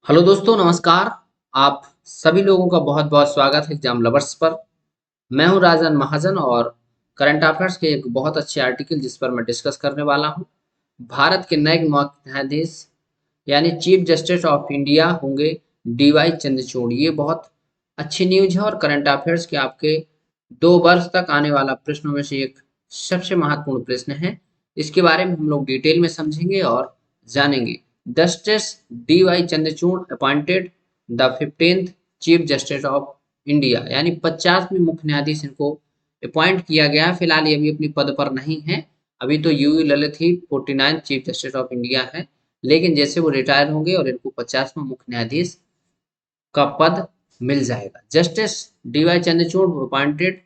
Hello दोस्तों, नमस्कार। आप सभी लोगों का बहुत बहुत स्वागत है एग्जाम लवर्स पर। मैं हूं राजन महाजन और करंट अफेयर्स के एक बहुत अच्छे आर्टिकल जिस पर मैं डिस्कस करने वाला हूं। भारत के नए न्यायाधीश यानी चीफ जस्टिस ऑफ इंडिया होंगे डीवाई चंद्रचूड़। ये बहुत अच्छी न्यूज है और करंट अफेयर्स के आपके 2 वर्ष तक आने वाला प्रश्नों में से एक सबसे महत्वपूर्ण प्रश्न है। इसके बारे में हम लोग डिटेल में समझेंगे और जानेंगे। Justice DY Chandrachud appointed the 15th chief justice of India, यानी 50वें मुख्य न्यायाधीश इनको अपॉइंट किया गया है। फिलहाल ये अभी अपनी पद पर नहीं है। अभी तो यूयू ललित ही 49th chief justice of India है, लेकिन जैसे वो रिटायर होंगे और इनको 50वां मुख्य न्यायाधीश का पद मिल जाएगा। Justice DY Chandrachud appointed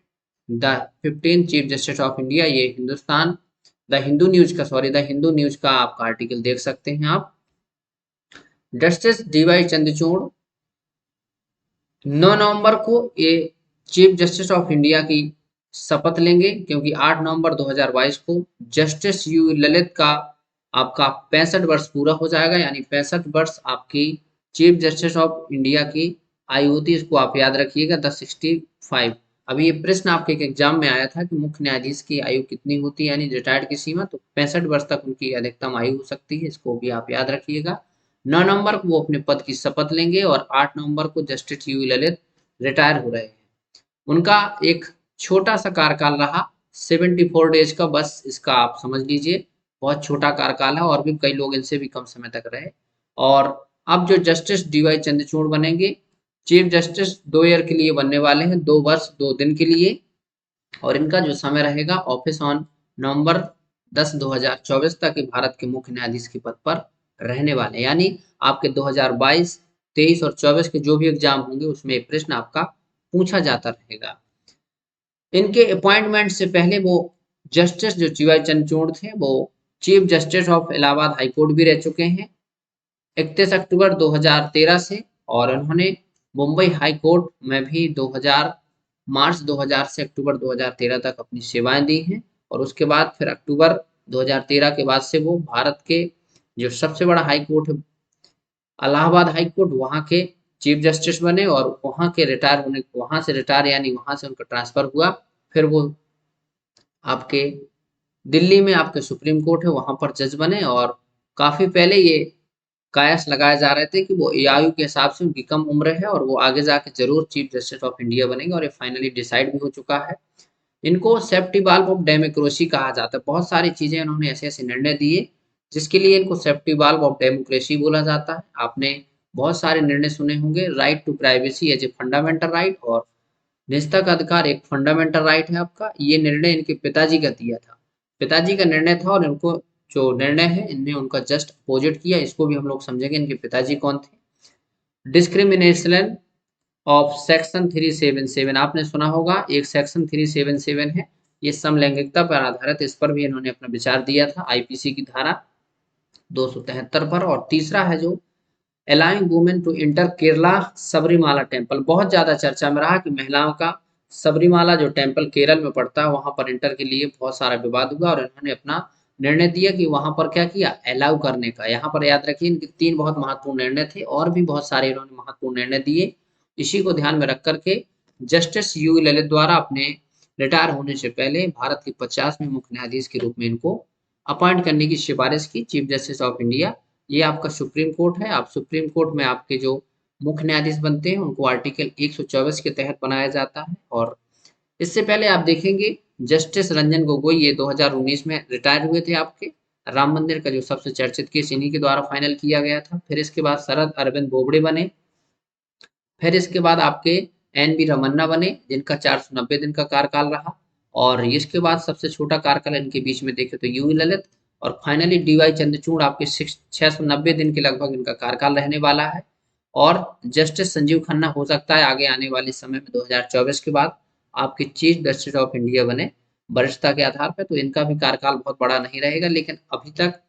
the 15th chief justice of India. ये द हिंदू न्यूज का आपका आर्टिकल देख सकते हैं आप। जस्टिस डीवाई चंद्रचूड़ 9 नवंबर को ये चीफ जस्टिस ऑफ इंडिया की शपथ लेंगे, क्योंकि 8 नवंबर 2022 को जस्टिस यू ललित का आपका 65 वर्ष पूरा हो जाएगा। यानी 65 वर्ष आपकी चीफ जस्टिस ऑफ इंडिया की आयु होती है। इसको आप याद रखिएगा, द 65। अभी ये प्रश्न आपके एक एग्जाम में आया था कि मुख्य न्यायाधीश की आयु कितनी होती है, यानी रिटायर्ड की सीमा। तो 65 वर्ष तक उनकी अधिकतम आयु हो सकती है, इसको भी आप याद रखिएगा। 9 नवंबर को वो अपने पद की शपथ लेंगे और 8 नवंबर को जस्टिस यू ललित रिटायर हो रहे हैं। उनका एक छोटा सा कार्यकाल रहा, 74 डेज का, बस इसका आप समझ लीजिए। बहुत छोटा कार्यकाल है और भी कई लोग इनसे भी कम समय तक रहे। और अब जो जस्टिस डीवाई चंद्रचूड़ बनेंगे चीफ जस्टिस, 2 ईयर के लिए बनने वाले हैं, 2 वर्ष 2 दिन के लिए। और इनका जो समय रहेगा ऑफिस ऑन नवंबर 10 2024 तक भारत के मुख्य न्यायाधीश के पद पर रहने वाले। यानी आपके 2022, 23 और 24 के जो भी एग्जाम होंगे उसमें ये प्रश्न आपका पूछा जाता रहेगा। इनके अपॉइंटमेंट से पहले वो जस्टिस जो डीवाई चंद्रचूड़ थे वो chief justice of Allahabad high court भी रह चुके हैं 31 अक्टूबर 2013 से। और उन्होंने मुंबई हाई कोर्ट में भी मार्च 2000 से अक्टूबर 2013 तक अपनी सेवाएं दी हैं। और उसके बाद फिर अक्टूबर 2013 के बाद से वो भारत के जो सबसे बड़ा हाई कोर्ट है इलाहाबाद हाई कोर्ट, वहाँ के चीफ जस्टिस बने। और वहाँ से रिटायर यानी वहाँ से उनका ट्रांसफर हुआ। फिर वो आपके दिल्ली में आपके सुप्रीम कोर्ट है वहाँ पर जज बने। और काफी पहले ये कयास लगाए जा रहे थे कि वो आयु के हिसाब से उनकी कम उम्र है और वो आगे जाके जरूर चीफ जस्टिस ऑफ इंडिया बनेंगे, और ये फाइनली डिसाइड भी हो चुका है। इनको सेफ्टी बाल्ब ऑफ डेमोक्रेसी कहा जाता है। बहुत सारी चीजें इन्होंने ऐसे ऐसे निर्णय दिए जिसके लिए इनको सेफ्टी बाल्ब ऑफ डेमोक्रेसी बोला जाता है। आपने बहुत सारे निर्णय सुने होंगे, right to privacy as a fundamental right, और निजता का अधिकार एक फंडामेंटल राइट है आपका। ये निर्णय इनके पिताजी का दिया था, पिताजी का निर्णय था, और इनको जो निर्णय है इनने उनका जस्ट अपोजिट किया। इसको भी हम लोग समझेंगे इनके पिताजी कौन थे। डिस्क्रिमिनेशन ऑफ सेक्शन 377 आपने सुना होगा, एक सेक्शन 377 है, ये समलैंगिकता पर आधारित। इस पर भी इन्होंने अपना विचार दिया था आईपीसी की धारा 273 पर। और तीसरा है जो allowing women to enter Kerala Sabarimala temple, बहुत ज्यादा चर्चा में रहा कि महिलाओं का सबरीमाला जो टेम्पल केरल में पड़ता है वहां पर इंटर के लिए बहुत सारा विवाद हुआ। और इन्होंने अपना निर्णय दिया कि वहां पर क्या किया, अलाउ करने का। यहाँ पर याद रखिए इनके 3 बहुत महत्वपूर्ण निर्णय थे, और भी बहुत सारे इन्होंने महत्वपूर्ण निर्णय दिए। इसी को ध्यान में रख करके जस्टिस यू ललित द्वारा अपने रिटायर होने से पहले भारत के 50वें मुख्य न्यायाधीश के रूप में इनको अपॉइंट करने की सिफारिश की, चीफ जस्टिस ऑफ इंडिया। ये आपका सुप्रीम कोर्ट है। आप सुप्रीम कोर्ट में आपके जो मुख्य न्यायाधीश बनते हैं उनको आर्टिकल 124 के तहत बनाया जाता है। और इससे पहले आप देखेंगे जस्टिस रंजन गोगोई, ये 2019 में रिटायर हुए थे आपके। राम मंदिर का जो सबसे चर्चित केस इन्हीं के द्वारा फाइनल किया गया था। फिर इसके बाद शरद अरविंद बोबड़े बने। फिर इसके बाद आपके एन बी रमन्ना बने, जिनका 490 दिन का कार्यकाल रहा। और इसके बाद सबसे छोटा कार्यकाल इनके बीच में देखे तो यू ललित। और फाइनली डीवाई चंद्रचूड़ आपके 690 दिन के लगभग इनका कार्यकाल रहने वाला है। और जस्टिस संजीव खन्ना हो सकता है आगे आने वाले समय में 2024 के बाद आपके चीफ जस्टिस ऑफ इंडिया बने वरिष्ठता के आधार पर। तो इनका भी कार्यकाल बहुत बड़ा नहीं रहेगा, लेकिन अभी तक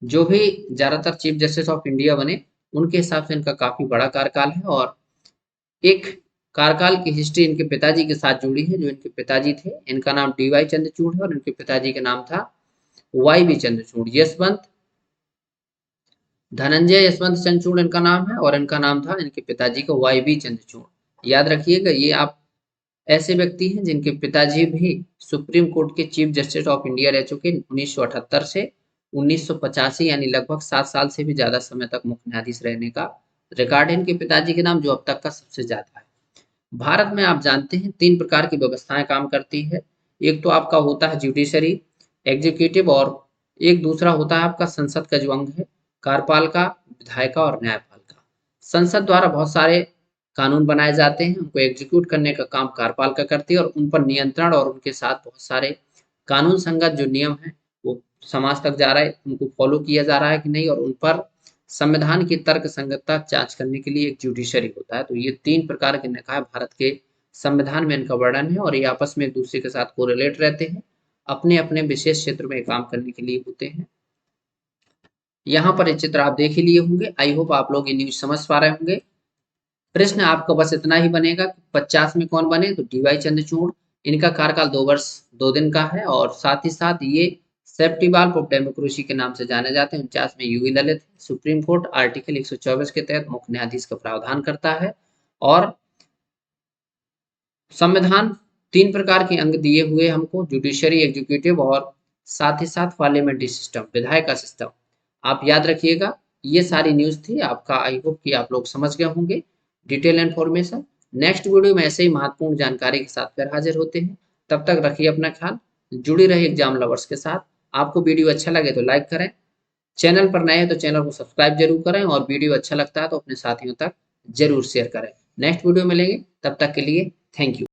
जो भी ज्यादातर चीफ जस्टिस ऑफ इंडिया बने उनके हिसाब से इनका काफी बड़ा कार्यकाल है। और एक कार्यकाल की हिस्ट्री इनके पिताजी के साथ जुड़ी है। जो इनके पिताजी थे इनका नाम डीवाई चंद्रचूड़ है और इनके पिताजी का नाम था वाई बी चंद्रचूड़। यशवंत धनंजय यशवंत चंद्रचूड़ इनका नाम है और इनका नाम था इनके पिताजी का वाई बी चंद्रचूड़। याद रखिएगा, ये आप ऐसे व्यक्ति हैं जिनके पिताजी भी सुप्रीम कोर्ट के चीफ जस्टिस ऑफ इंडिया रह चुके। 1978 से 1985 यानी लगभग 7 साल से भी ज्यादा समय तक मुख्य न्यायाधीश रहने का रिकॉर्ड है इनके पिताजी के नाम, जो अब तक का सबसे ज्यादा है। भारत में आप जानते हैं 3 प्रकार की व्यवस्थाएं काम करती है। एक तो आपका होता है जुडिशरी, एग्जीक्यूटिव, और एक दूसरा होता है आपका संसद का जो अंग है, कार्यपालिका, विधायिका और न्यायपालिका। संसद द्वारा बहुत सारे कानून बनाए जाते हैं, उनको एग्जीक्यूट करने का काम कार्यपालिका करती है और उन पर नियंत्रण और उनके साथ बहुत सारे कानून संगत जो नियम है वो समाज तक जा रहा है, उनको फॉलो किया जा रहा है कि नहीं, और उन पर संविधान की तर्क संगतता जांच करने के लिए एक जुडिशरी होता है। तो ये 3 प्रकार के निकाय भारत के संविधान में इनका वर्णन है और ये आपस में एक दूसरे के साथ कोरिलेट रहते हैं, अपने अपने विशेष क्षेत्र में काम करने के लिए होते हैं। यहाँ पर ये चित्र आप देख ही लिए होंगे। आई होप आप लोग ये न्यूज समझ पा रहे होंगे। प्रश्न आपका बस इतना ही बनेगा कि 50 में कौन बने, तो डी वाई चंद्रचूड़। इनका कार्यकाल 2 वर्ष 2 दिन का है और साथ ही साथ ये सेफ्टी वाल्व ऑफ डेमोक्रेसी के नाम से जाने जाते हैं। 49 में UV Lalit. Supreme court article 124 के तहत मुख्य न्यायाधीश का प्रावधान करता है और संविधान 3 प्रकार के अंग दिए हुए हमको, जुडिशरी, एग्जीक्यूटिव और साथ ही साथ पार्लियामेंट्री सिस्टम, विधायी का सिस्टम। आप याद रखिएगा, ये सारी न्यूज थी आपका। आई होप कि आप लोग समझ गए होंगे डिटेल इन्फॉर्मेशन। नेक्स्ट वीडियो में ऐसे ही महत्वपूर्ण जानकारी के साथ फिर हाजिर होते हैं। तब तक रखिए अपना ख्याल, जुड़ी रहिए एग्जाम लवर्स के साथ। आपको वीडियो अच्छा लगे तो लाइक करें, चैनल पर नए हैं तो चैनल को सब्सक्राइब जरूर करें और वीडियो अच्छा लगता है तो अपने साथियों तक जरूर शेयर करें। नेक्स्ट वीडियो मिलेंगे, तब तक के लिए थैंक यू।